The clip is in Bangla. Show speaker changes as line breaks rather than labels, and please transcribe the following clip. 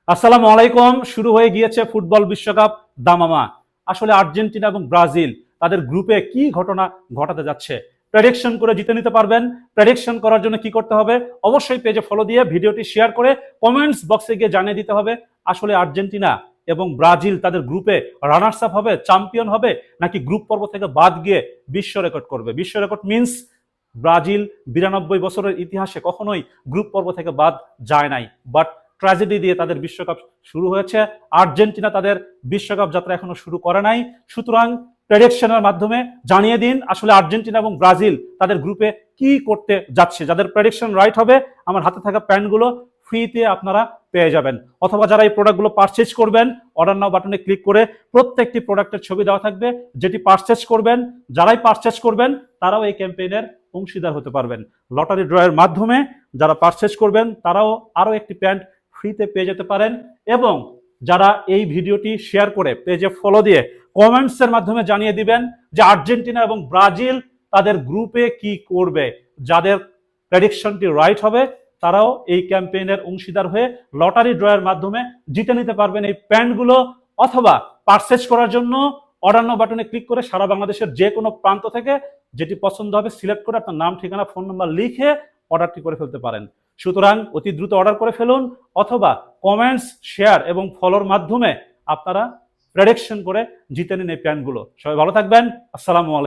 আসসালামু আলাইকুম। শুরু হয়ে গিয়েছে ফুটবল বিশ্বকাপ দামামা। আসলে আর্জেন্টিনা এবং ব্রাজিল তাদের গ্রুপে কি ঘটনা ঘটাতে যাচ্ছে, প্রেডিকশন করে জিতে নিতে পারবেন? প্রেডিকশন করার জন্য কি করতে হবে? অবশ্যই পেজে ফলো দিয়ে ভিডিওটি শেয়ার করে কমেন্টস বক্সে গিয়ে জানিয়ে দিতে হবে আসলে আর্জেন্টিনা এবং ব্রাজিল তাদের গ্রুপে রানার্স আপ হবে, চ্যাম্পিয়ন হবে, নাকি গ্রুপ পর্ব থেকে বাদ গিয়ে বিশ্ব রেকর্ড করবে। বিশ্ব রেকর্ড মিন্স ব্রাজিল 92 বছরের ইতিহাসে কখনোই গ্রুপ পর্ব থেকে বাদ যায় নাই, বাট ট্র্যাজেডি দিয়ে তাদের বিশ্বকাপ শুরু হয়েছে। আর্জেন্টিনা তাদের বিশ্বকাপ যাত্রা এখনো শুরু করে নাই। সুতরাং প্রেডিকশনের মাধ্যমে জানিয়ে দিন আসলে আর্জেন্টিনা এবং ব্রাজিল তাদের গ্রুপে কি করতে যাচ্ছে। যাদের প্রেডিকশন রাইট হবে আমার হাতে থাকা প্যান্টগুলো ফ্রিতে আপনারা পেয়ে যাবেন, অথবা যারা এই প্রোডাক্টগুলো পারচেজ করবেন অর্ডার নাও বাটনে ক্লিক করে প্রত্যেকটি প্রোডাক্টের ছবি দেওয়া থাকবে, যেটি পারচেজ করবেন, যারাই পারচেজ করবেন তারাও এই ক্যাম্পেইনের অংশীদার হতে পারবেন। লটারি ড্রয়ের মাধ্যমে যারা পারচেজ করবেন তারাও আরও একটি প্যান্ট ফ্রিতে পেয়ে যেতে পারেন। এবং যারা এই ভিডিওটি শেয়ার করে পেজে ফলো দিয়ে কমেন্টসের মাধ্যমে জানিয়ে দিবেন যে আর্জেন্টিনা এবং ব্রাজিল তাদের গ্রুপে কি করবে, যাদের প্রেডিকশনটি রাইট হবে তারাও এই ক্যাম্পেইনের অংশীদার হয়ে লটারি ড্রয়ের মাধ্যমে জিতে নিতে পারবেন এই প্যান্টগুলো। অথবা পারচেজ করার জন্য অর্ডার নাও বাটনে ক্লিক করে সারা বাংলাদেশের যে কোনো প্রান্ত থেকে যেটি পছন্দ হবে সিলেক্ট করে আপনার নাম, ঠিকানা, ফোন নাম্বার লিখে অর্ডারটি করে ফেলতে পারেন। সুতরাং অতি দ্রুত অর্ডার করে ফেলুন, অথবা কমেন্টস, শেয়ার এবং ফলোর মাধ্যমে আপনারা প্রেডিকশন করে জিতে নিন এই প্যান্টগুলো। সবাই ভালো থাকবেন। আসসালামু আলাইকুম।